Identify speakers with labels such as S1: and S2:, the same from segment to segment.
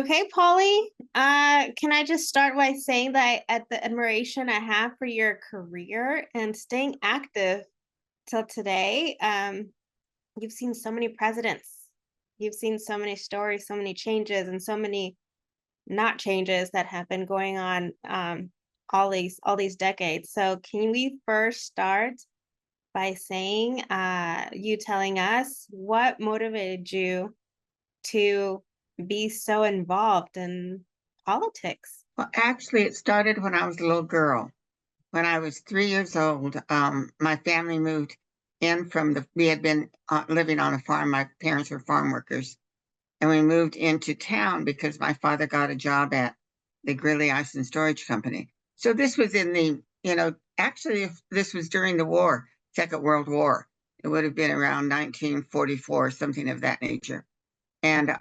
S1: Okay, Polly, can I just start by saying that at the admiration I have for your career and staying active till today. You've seen so many presidents, you've seen so many stories, so many changes, and so many not changes that have been going on all these decades. So, can we first start by saying, you telling us what motivated you to be so involved in politics?
S2: Well, actually, it started when I was a little girl. When I was 3 years old, my family moved in we had been living on a farm. My parents were farm workers. And we moved into town because my father got a job at the Greeley Ice and Storage Company. So this was actually, if this was during the war, Second World War. It would have been around 1944, something of that nature. And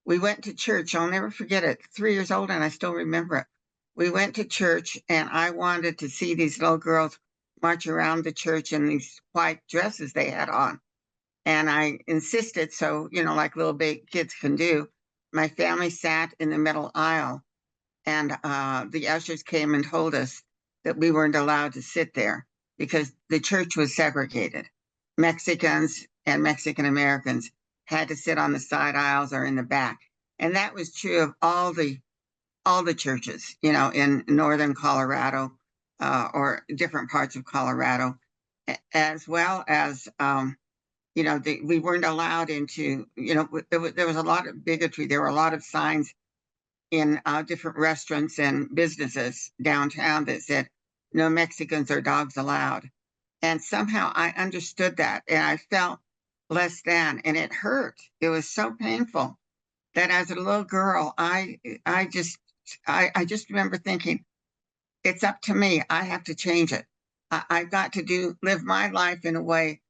S2: we went to church. I'll never forget it. 3 years old, and I still remember it. We went to church, and I wanted to see these little girls march around the church in these white dresses they had on. And I insisted, so, like little big kids can do. My family sat in the middle aisle, and the ushers came and told us that we weren't allowed to sit there because the church was segregated. Mexicans and Mexican Americans had to sit on the side aisles or in the back. And that was true of all the churches, in northern Colorado, or different parts of Colorado, as well as we weren't allowed into, there was a lot of bigotry. There were a lot of signs in different restaurants and businesses downtown that said, no Mexicans or dogs allowed. And somehow I understood that and I felt less than, and it hurt. It was so painful that as a little girl, I just remember thinking, it's up to me. I have to change it. I've got to live my life in a way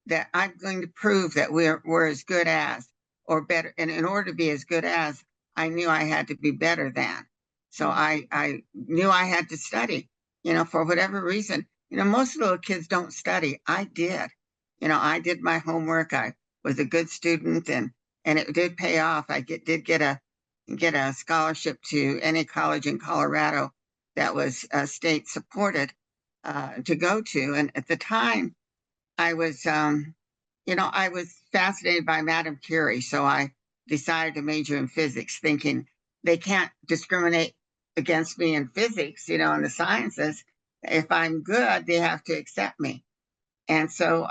S2: that I'm going to prove that we're as good as or better. And in order to be as good as, I knew I had to be better than. So I knew I had to study, for whatever reason. Most little kids don't study. I did. I did my homework. I was a good student, and it did pay off. Did get a scholarship to any college in Colorado that was state supported, to go to. And at the time, I was, I was fascinated by Madame Curie, so I decided to major in physics, thinking they can't discriminate against me in physics, in the sciences. If I'm good, they have to accept me. And so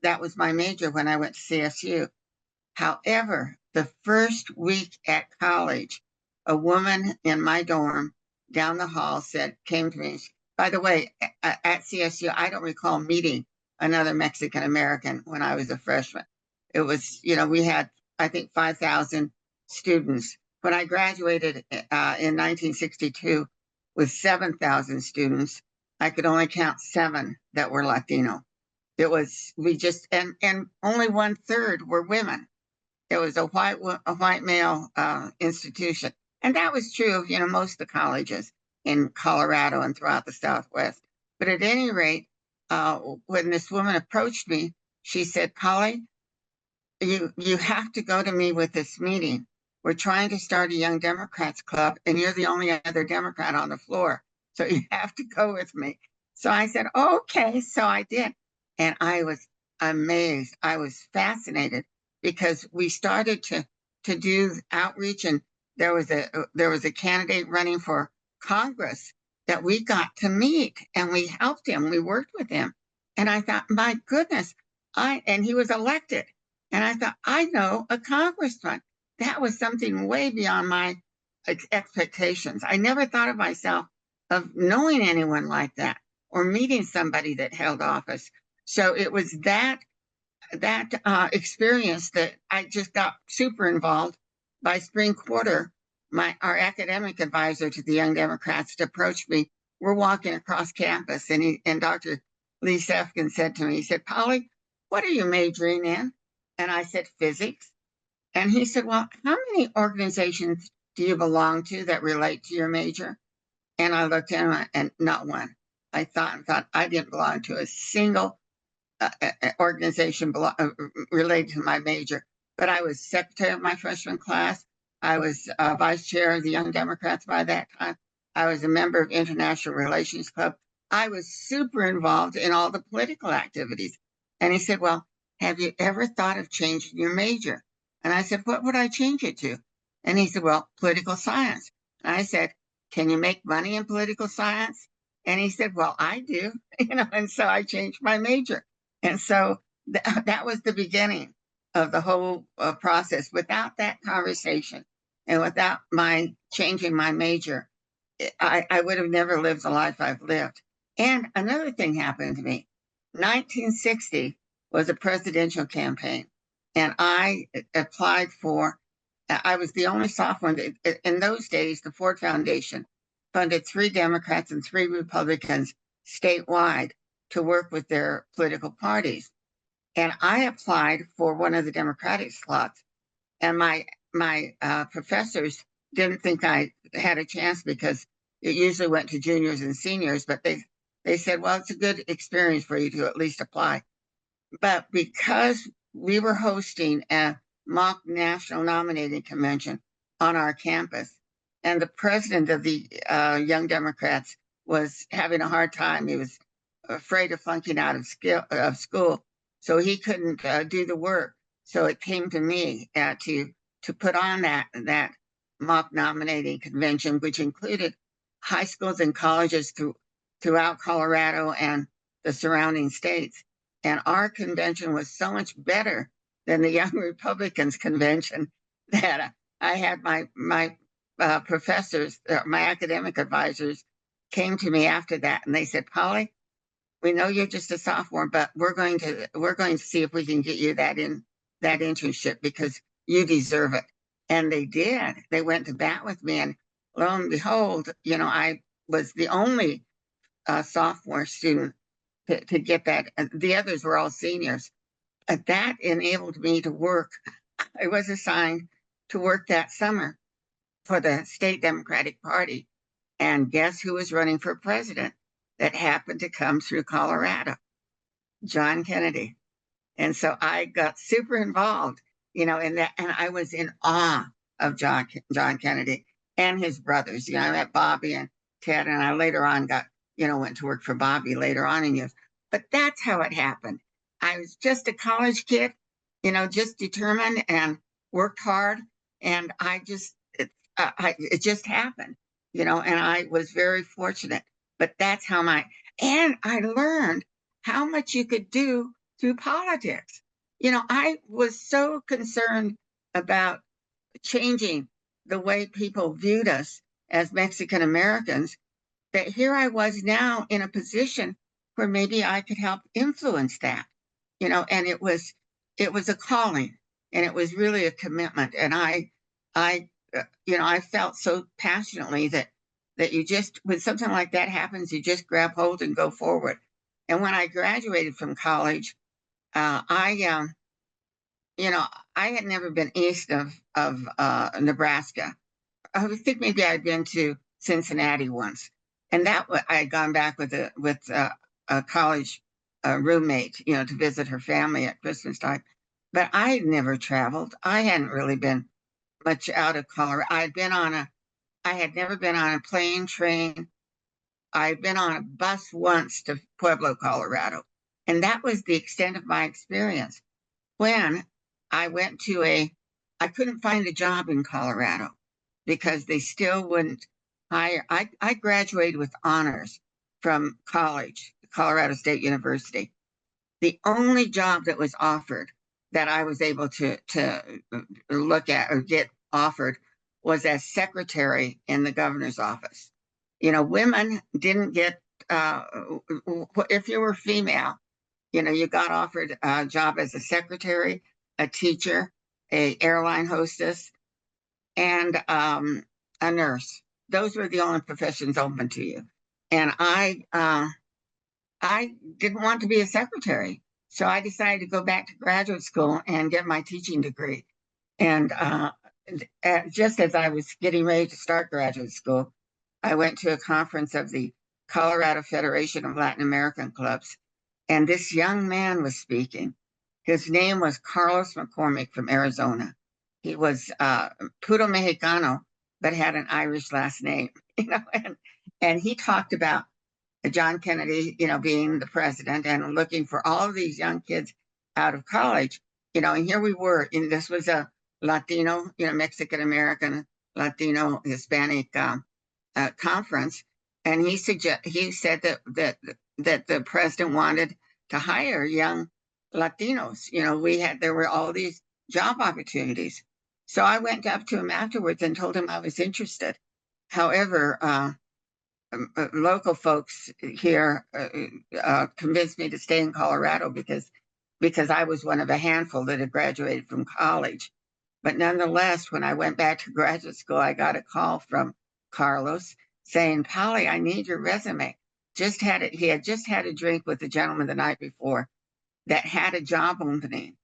S2: that was my major when I went to CSU. However, the first week at college, a woman in my dorm down the hall came to me. By the way, at CSU, I don't recall meeting another Mexican American when I was a freshman. It was, we had, I think, 5,000 students. When I graduated in 1962 with 7,000 students, I could only count 7 that were Latino. And only 1/3 were women. It was a white male institution. And that was true of, most of the colleges in Colorado and throughout the Southwest. But at any rate, when this woman approached me, she said, Polly, you have to go to me with this meeting. We're trying to start a Young Democrats Club, and you're the only other Democrat on the floor. So you have to go with me. So I said, okay. So I did. And I was amazed. I was fascinated because we started to do outreach, and there was a candidate running for Congress that we got to meet, and we helped him. We worked with him. And I thought, my goodness, and he was elected. And I thought, I know a congressman. That was something way beyond my expectations. I never thought of myself of knowing anyone like that or meeting somebody that held office. So it was that experience that I just got super involved. By spring quarter, our academic advisor to the Young Democrats approached me. We're walking across campus, and Dr. Lee Sefkin said to me, he said, Polly, what are you majoring in? And I said, physics. And he said, well, how many organizations do you belong to that relate to your major? And I looked at him, and not one. I thought I didn't belong to a single organization related to my major. But I was secretary of my freshman class. I was vice chair of the Young Democrats by that time. I was a member of International Relations Club. I was super involved in all the political activities. And he said, well, have you ever thought of changing your major? And I said, what would I change it to? And he said, well, political science. And I said, can you make money in political science? And he said, well, I do, and so I changed my major. And so that was the beginning of the whole process. Without that conversation and without my changing my major, I would have never lived the life I've lived. And another thing happened to me. 1960 was a presidential campaign, and I applied for, I was the only sophomore. In those days, the Ford Foundation funded 3 Democrats and 3 Republicans statewide to work with their political parties. And I applied for one of the Democratic slots, and my professors didn't think I had a chance because it usually went to juniors and seniors, but they said, well, it's a good experience for you to at least apply. But because we were hosting a mock national nominating convention on our campus, and the president of the Young Democrats was having a hard time. He was afraid of flunking out of school, so he couldn't do the work. So it came to me to put on that mock nominating convention, which included high schools and colleges throughout Colorado and the surrounding states. And our convention was so much better than the Young Republicans convention that I had my professors, my academic advisors, came to me after that, and they said, Polly, we know you're just a sophomore, but we're going to see if we can get you that internship because you deserve it. And they did. They went to bat with me, and lo and behold, I was the only sophomore student to get that. The others were all seniors. That enabled me to work. I was assigned to work that summer for the state Democratic Party. And guess who was running for president that happened to come through Colorado? John Kennedy. And so I got super involved, in that. And I was in awe of John Kennedy and his brothers. I met Bobby and Ted, and I later on went to work for Bobby later on in years. But that's how it happened. I was just a college kid, just determined and worked hard. And it just happened, and I was very fortunate. But that's how and I learned how much you could do through politics. I was so concerned about changing the way people viewed us as Mexican Americans that here I was now in a position where maybe I could help influence that, and it was a calling, and it was really a commitment. And I felt so passionately that you just, when something like that happens, you just grab hold and go forward. And when I graduated from college, I I had never been east of Nebraska. I think maybe I'd been to Cincinnati once, and I had gone back with a college roommate, to visit her family at Christmas time. But I had never traveled. I hadn't really been much out of Colorado. I had never been on a plane, train. I had been on a bus once to Pueblo, Colorado, and that was the extent of my experience. When I went I couldn't find a job in Colorado because they still wouldn't hire. I graduated with honors from college, Colorado State University. The only job that was offered that I was able to look at or get offered was as secretary in the governor's office. Women didn't get, if you were female, you got offered a job as a secretary, a teacher, a airline hostess, and a nurse. Those were the only professions open to you. And I didn't want to be a secretary, so I decided to go back to graduate school and get my teaching degree. And just as I was getting ready to start graduate school, I went to a conference of the Colorado Federation of Latin American Clubs, and this young man was speaking. His name was Carlos McCormick from Arizona. he was Puerto Mexicano, but had an Irish last name, and he talked about John Kennedy, being the president and looking for all of these young kids out of college, and here we were, and this was a Latino, Mexican American, Latino, Hispanic conference, and he said that the president wanted to hire young Latinos. There were all these job opportunities. So I went up to him afterwards and told him I was interested. However, local folks here convinced me to stay in Colorado because I was one of a handful that had graduated from college. But nonetheless, when I went back to graduate school, I got a call from Carlos saying, "Polly, I need your resume." Just had it. He had just had a drink with a gentleman the night before that had a job opening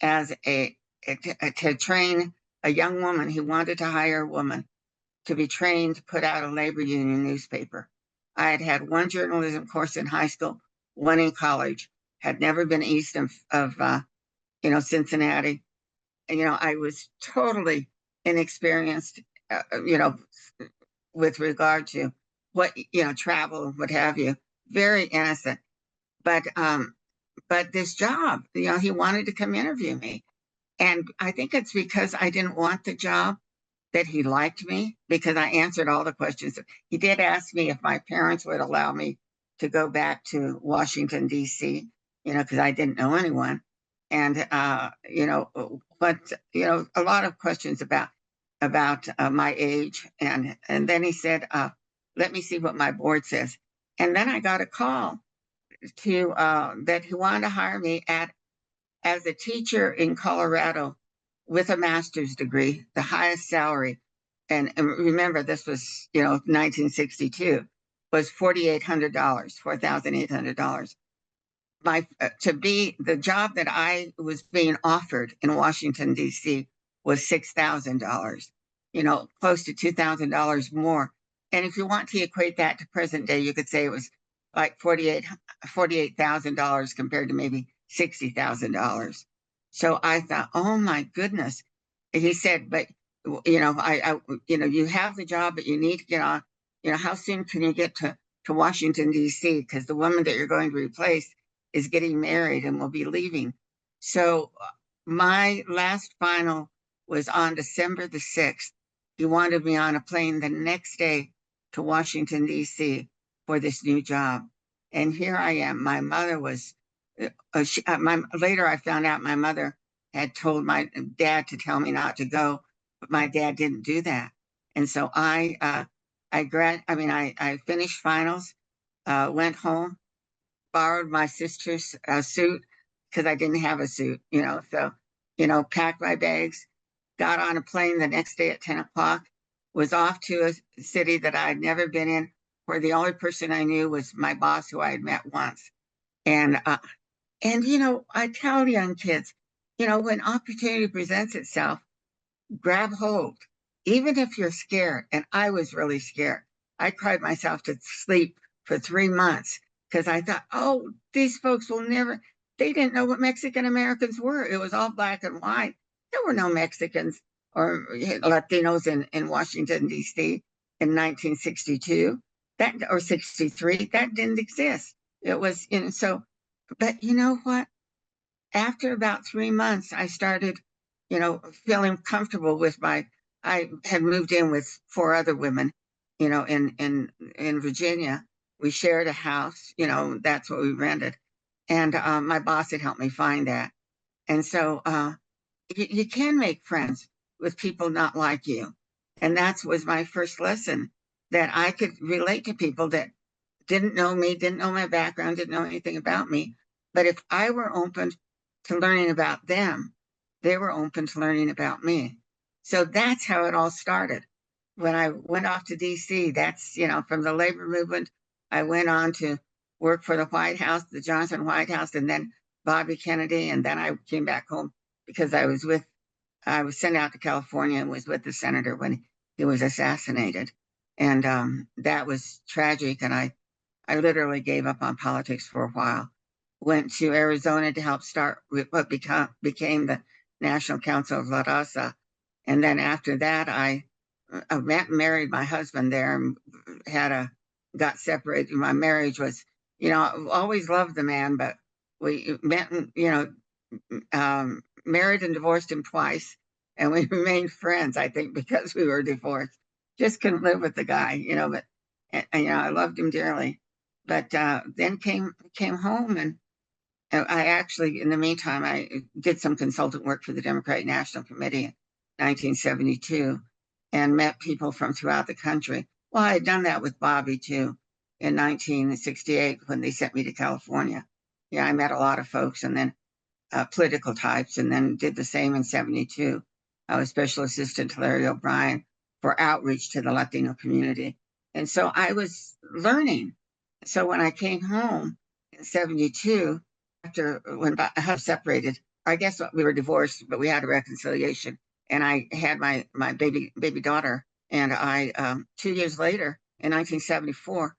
S2: as to train a young woman. He wanted to hire a woman to be trained to put out a labor union newspaper. I had had one journalism course in high school, one in college, had never been east of Cincinnati. And, I was totally inexperienced, with regard to travel, what have you, very innocent. But this job, he wanted to come interview me. And I think it's because I didn't want the job that he liked me because I answered all the questions. He did ask me if my parents would allow me to go back to Washington, D.C., because I didn't know anyone. And, but, a lot of questions about my age. And then he said, let me see what my board says. And then I got a call that he wanted to hire me as a teacher in Colorado with a master's degree, the highest salary. And remember, this was, 1962, was $4,800. To be the job that I was being offered in Washington, D.C. was $6,000, close to $2,000 more. And if you want to equate that to present day, you could say it was like $48,000 compared to maybe $60,000. So I thought, oh my goodness. And he said, but you have the job, but you need to get on. How soon can you get to Washington, D.C.? Because the woman that you're going to replace is getting married and will be leaving. So my last final was on December the 6th. He wanted me on a plane the next day to Washington, D.C. for this new job. And here I am. My mother was, later I found out my mother had told my dad to tell me not to go, but my dad didn't do that. And so I finished finals, went home, borrowed my sister's suit because I didn't have a suit, so, packed my bags, got on a plane the next day at 10 o'clock, was off to a city that I had never been in, where the only person I knew was my boss, who I had met once. And, I tell young kids, when opportunity presents itself, grab hold, even if you're scared. And I was really scared. I cried myself to sleep for 3 months because I thought, oh, these folks will never, they didn't know what Mexican Americans were. It was all black and white. There were no Mexicans or Latinos in Washington, D.C. in 1962 or 63. That didn't exist. It was, but you know what? After about 3 months, I started, feeling comfortable with I had moved in with 4 other women, in Virginia. We shared a house, that's what we rented. And my boss had helped me find that. And so you can make friends with people not like you. And that was my first lesson, that I could relate to people that didn't know me, didn't know my background, didn't know anything about me. But if I were open to learning about them, they were open to learning about me. So that's how it all started. When I went off to DC, that's, from the labor movement, I went on to work for the White House, the Johnson White House, and then Bobby Kennedy. And then I came back home because I was sent out to California and was with the senator when he was assassinated. And that was tragic. And I literally gave up on politics for a while. Went to Arizona to help start with what became the National Council of La Raza, And then after that, I married my husband there and got separated. My marriage was, I always loved the man, but we met, married and divorced him twice. And we remained friends, I think, because we were divorced. Just couldn't live with the guy, but, I loved him dearly. But then came home, and I actually, in the meantime, I did some consultant work for the Democratic National Committee in 1972 and met people from throughout the country. Well, I had done that with Bobby too in 1968 when they sent me to California. Yeah, I met a lot of folks and then political types, and then did the same in 72. I was special assistant to Larry O'Brien for outreach to the Latino community. And so I was learning. So when I came home in 72, after when I had separated, I guess we were divorced, but we had a reconciliation. And I had my baby daughter. And I 2 years later, in 1974,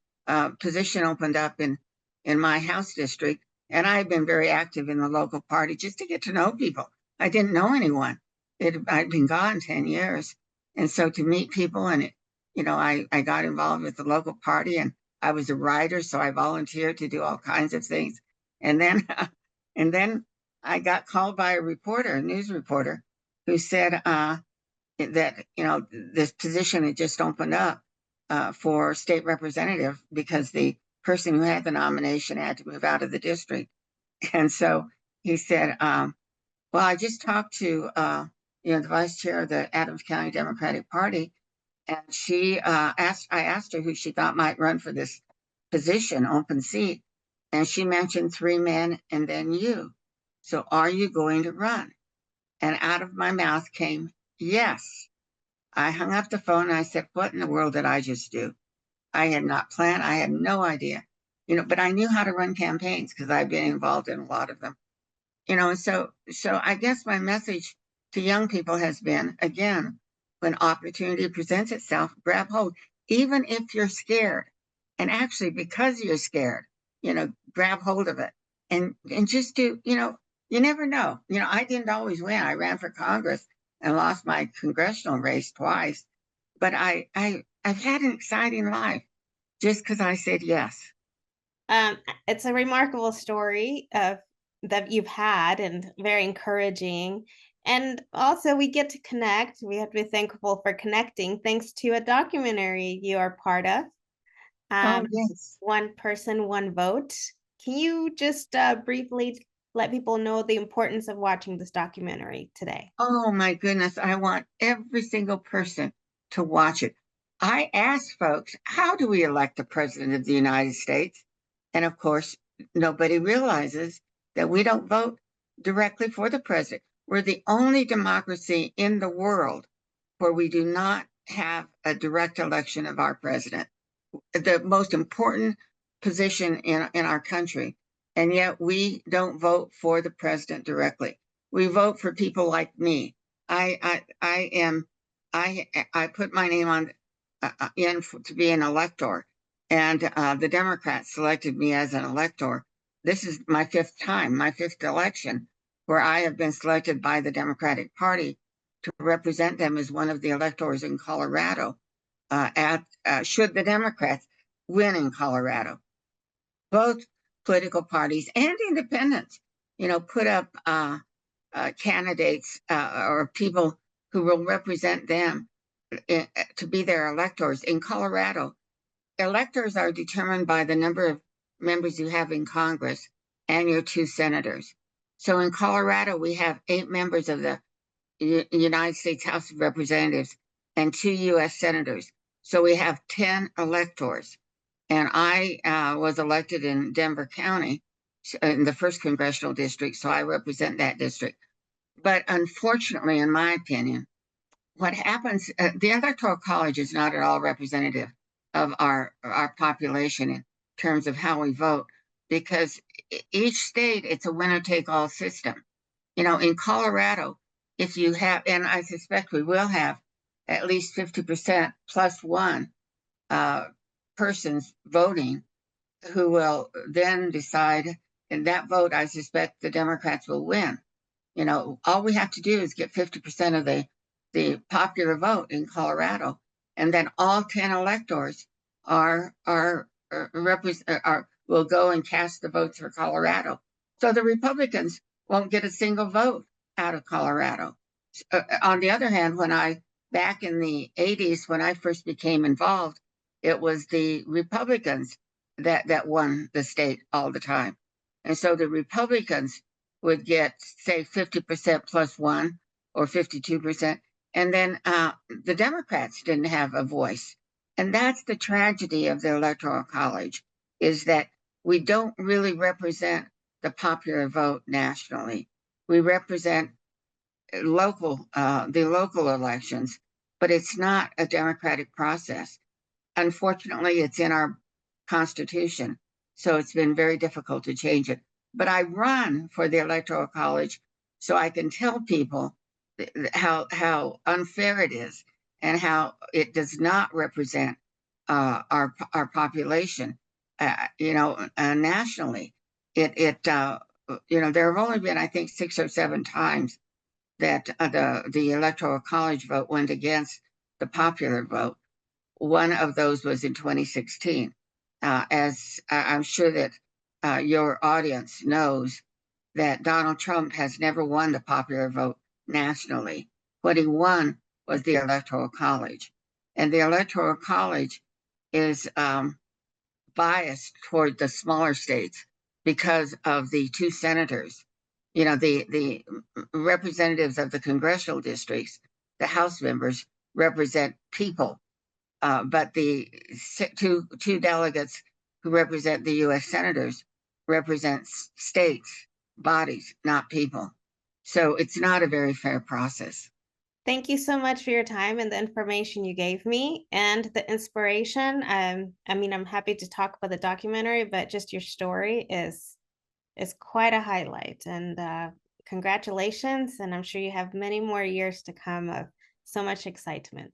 S2: position opened up in my house district, and I had been very active in the local party just to get to know people. I didn't know anyone. I'd been gone 10 years. And so to meet people, and I got involved with the local party, and I was a writer, so I volunteered to do all kinds of things. And then and then I got called by a news reporter, who said that this position had just opened up for state representative because the person who had the nomination had to move out of the district. And so he said, well, I just talked to the vice chair of the Adams County Democratic Party, and I asked her who she thought might run for this position, open seat, and she mentioned three men and then you. So are you going to run? And out of my mouth came, yes. I hung up the phone and I said, what in the world did I just do? I had not planned. I had no idea, but I knew how to run campaigns because I've been involved in a lot of them, and so I guess my message to young people has been, again, when opportunity presents itself, grab hold, even if you're scared. And actually, because you're scared, grab hold of it, and just do, you never know. I didn't always win. I ran for Congress and lost my congressional race twice, but I've had an exciting life just because I said yes.
S1: Um, it's a remarkable story of that you've had and very encouraging. And also we get to connect. We have to be thankful for connecting thanks to a documentary you are part of.
S2: Oh,
S1: Um,
S2: yes.
S1: One person, one vote. Can you just briefly let people know the importance of watching this documentary today?
S2: Oh my goodness, I want every single person to watch it. I asked folks, how do we elect the president of the United States? And of course, nobody realizes that we don't vote directly for the president. We're the only democracy in the world where we do not have a direct election of our president, the most important position in our country. And yet we don't vote for the president directly. We vote for people like me. I am I put my name on in to be an elector, and the Democrats selected me as an elector. This is my fifth time, my fifth election, where I have been selected by the Democratic Party to represent them as one of the electors in Colorado. Should the Democrats win in Colorado, both political parties and independents, put up candidates or people who will represent them to be their electors. In Colorado, electors are determined by the number of members you have in Congress and your two senators. So in Colorado, we have 8 members of the United States House of Representatives and 2 U.S. senators. So we have 10 electors. And I was elected in Denver County in the first congressional district, so I represent that district. But unfortunately, in my opinion, what happens, the Electoral College is not at all representative of our population in terms of how we vote, because each state, it's a winner take all system. In Colorado, if you have, and I suspect we will have at least 50% plus one persons voting who will then decide, in that vote, I suspect the Democrats will win. All we have to do is get 50% of the the popular vote in Colorado, and then all 10 electors will go and cast the votes for Colorado. So the Republicans won't get a single vote out of Colorado. On the other hand, back in the 80s, when I first became involved, it was the Republicans that won the state all the time. And so the Republicans would get, say, 50% plus one or 52%. And then the Democrats didn't have a voice. And that's the tragedy of the Electoral College, is that we don't really represent the popular vote nationally. We represent the local elections, but it's not a democratic process. Unfortunately, it's in our Constitution, so it's been very difficult to change it. But I run for the Electoral College so I can tell people how unfair it is and how it does not represent our population, nationally. There have only been, I think, 6 or 7 times that the Electoral College vote went against the popular vote. One of those was in 2016. As I'm sure that your audience knows, that Donald Trump has never won the popular vote nationally. What he won was the Electoral College. And the Electoral College is biased toward the smaller states because of the 2 senators. The representatives of the congressional districts, the House members, represent people, but the two delegates who represent the U.S. senators represent states, bodies, not people. So it's not a very fair process.
S1: Thank you so much for your time and the information you gave me and the inspiration. I'm happy to talk about the documentary, but just your story is quite a highlight. And congratulations, and I'm sure you have many more years to come of so much excitement.